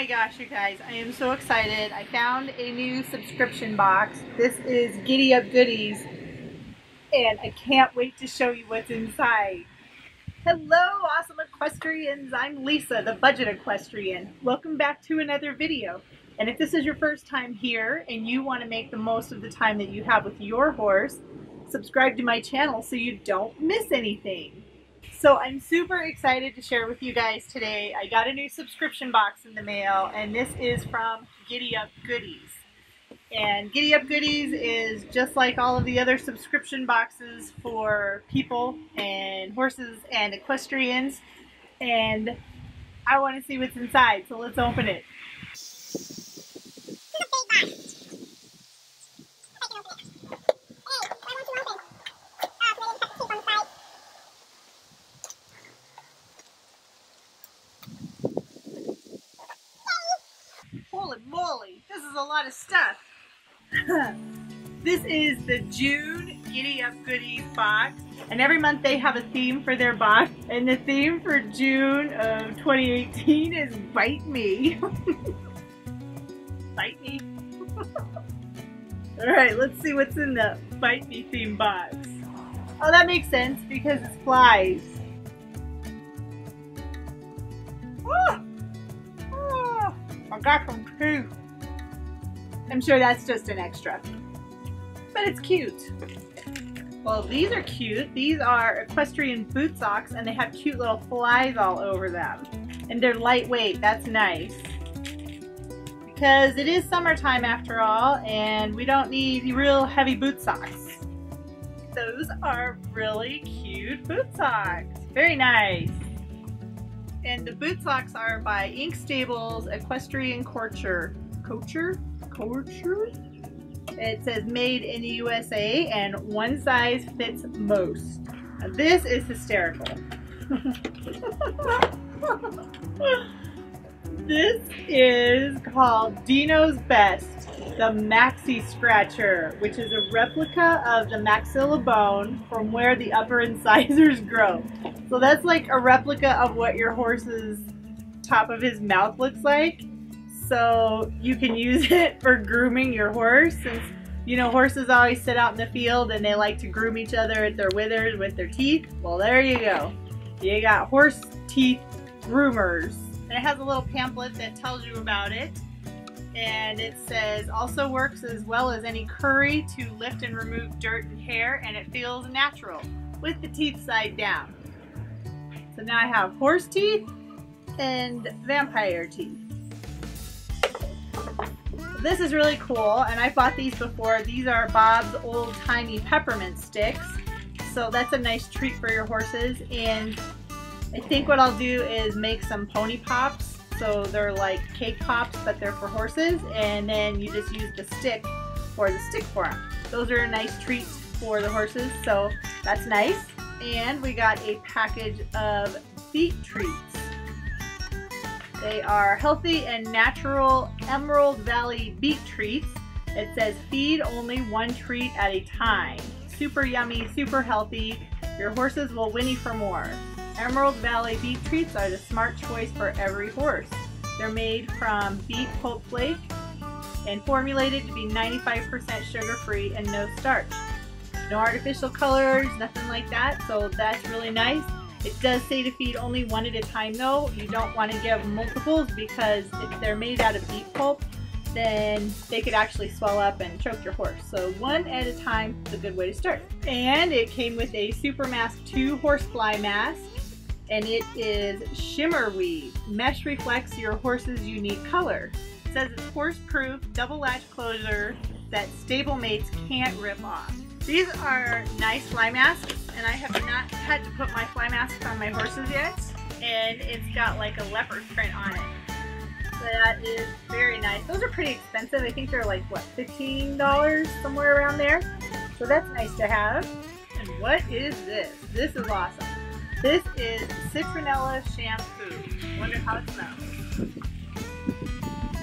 my gosh, you guys, I am so excited. I found a new subscription box. This is Giddy-Up Goodies, and I can't wait to show you what's inside. Hello, awesome equestrians. I'm Lisa, the budget equestrian. Welcome back to another video. And if this is your first time here and you want to make the most of the time that you have with your horse, subscribe to my channel so you don't miss anything. So I'm super excited to share with you guys today. I got a new subscription box in the mail, and this is from Giddy-Up Goodies. And Giddy-Up Goodies is just like all of the other subscription boxes for people and horses and equestrians. And I want to see what's inside, so let's open it. Holy moly, this is a lot of stuff. This is the June Giddy-Up Goodies box, and every month they have a theme for their box, and the theme for June of 2018 is Bite Me. Bite Me. Alright, let's see what's in the Bite Me theme box. Oh, that makes sense because it's flies. Oh! I got some too. I'm sure that's just an extra, but it's cute. Well, these are cute. These are equestrian boot socks, and they have cute little flies all over them. And they're lightweight. That's nice. Because it is summertime after all, and we don't need real heavy boot socks. Those are really cute boot socks. Very nice. And the boot socks are by Ink Stable's Equestrian Couture. Couture? It says made in the USA, and one size fits most. Now, this is hysterical. This is called Dino's Best, the Maxi Scratcher, which is a replica of the maxilla bone from where the upper incisors grow. So that's like a replica of what your horse's top of his mouth looks like. So you can use it for grooming your horse, since you know horses always sit out in the field and they like to groom each other at their withers with their teeth. Well, there you go. You got horse teeth groomers. And it has a little pamphlet that tells you about it. And it says, also works as well as any curry to lift and remove dirt and hair, and it feels natural with the teeth side down. So now I have horse teeth and vampire teeth. This is really cool, and I bought these before. These are Bob's Old Timey Peppermint Sticks. So that's a nice treat for your horses. And I think what I'll do is make some pony pops. So they're like cake pops, but they're for horses. And then you just use the stick for them. Those are nice treats for the horses, so that's nice. And we got a package of Beet treats. They are healthy and natural Emerald Valley Beet treats. It says feed only one treat at a time. Super yummy, super healthy. Your horses will whinny for more. Emerald Valley Beet treats are the smart choice for every horse. They're made from beet pulp flake and formulated to be 95% sugar-free and no starch. No artificial colors, nothing like that, so that's really nice. It does say to feed only one at a time though. You don't want to give multiples, because if they're made out of beet pulp, then they could actually swell up and choke your horse. So one at a time is a good way to start. And it came with a Super Mask 2 horsefly mask, and it is shimmer weave. Mesh reflects your horse's unique color. It says it's horse-proof, double latch closure that stablemates can't rip off. These are nice fly masks, and I have not had to put my fly mask on my horses yet. And it's got like a leopard print on it. So that is very nice. Those are pretty expensive. I think they're like, what, $15? Somewhere around there. So that's nice to have. And what is this? This is awesome. This is Citronella shampoo. I wonder how it smells.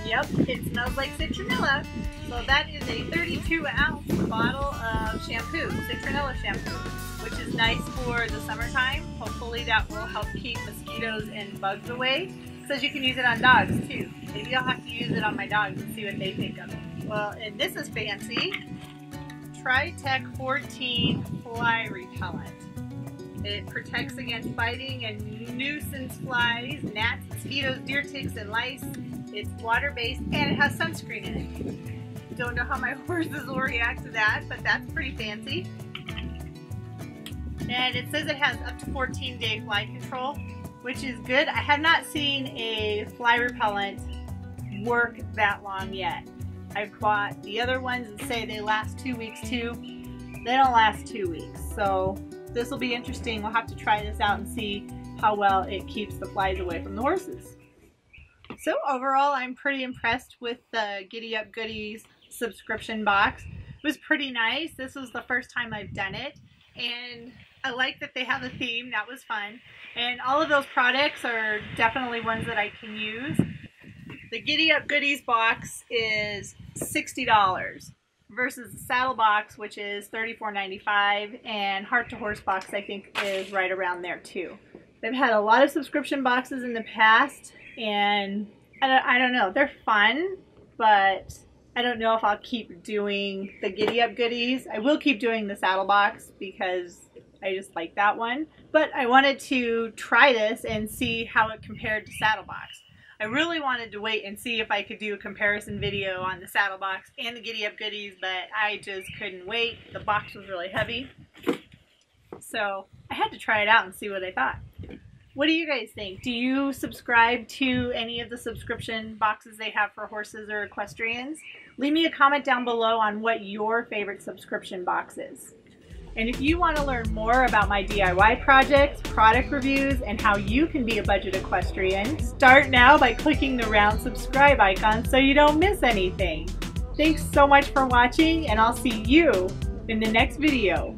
Yep, it smells like citronella. So that is a 32-ounce bottle of shampoo, Citronella shampoo, which is nice for the summertime. Hopefully that will help keep mosquitoes and bugs away. It says you can use it on dogs too. Maybe I'll have to use it on my dogs and see what they think of it. Well, and this is fancy. Tack 14 Fly Repellent. It protects against biting and nuisance flies, gnats, mosquitoes, deer ticks, and lice. It's water-based and it has sunscreen in it. Don't know how my horses will react to that, but that's pretty fancy. And it says it has up to 14-day fly control, which is good. I have not seen a fly repellent work that long yet. I've bought the other ones that say they last 2 weeks too. They don't last 2 weeks, so this will be interesting. We'll have to try this out and see how well it keeps the flies away from the horses. So overall, I'm pretty impressed with the Giddy-Up Goodies subscription box. It was pretty nice. This was the first time I've done it, and I like that they have a theme. That was fun. And all of those products are definitely ones that I can use. The Giddy-Up Goodies box is $60 versus the saddle box, which is $34.95, and Heart to Horse box I think is right around there too. They've had a lot of subscription boxes in the past, and I don't know, they're fun, but I don't know if I'll keep doing the Giddy-Up Goodies. I will keep doing the saddle box because I just like that one, but I wanted to try this and see how it compared to saddle box. I really wanted to wait and see if I could do a comparison video on the saddle box and the Giddy-Up Goodies, but I just couldn't wait. The box was really heavy, so I had to try it out and see what I thought. What do you guys think? Do you subscribe to any of the subscription boxes they have for horses or equestrians? Leave me a comment down below on what your favorite subscription box is. And if you want to learn more about my DIY projects, product reviews, and how you can be a budget equestrian, start now by clicking the round subscribe icon so you don't miss anything. Thanks so much for watching, and I'll see you in the next video.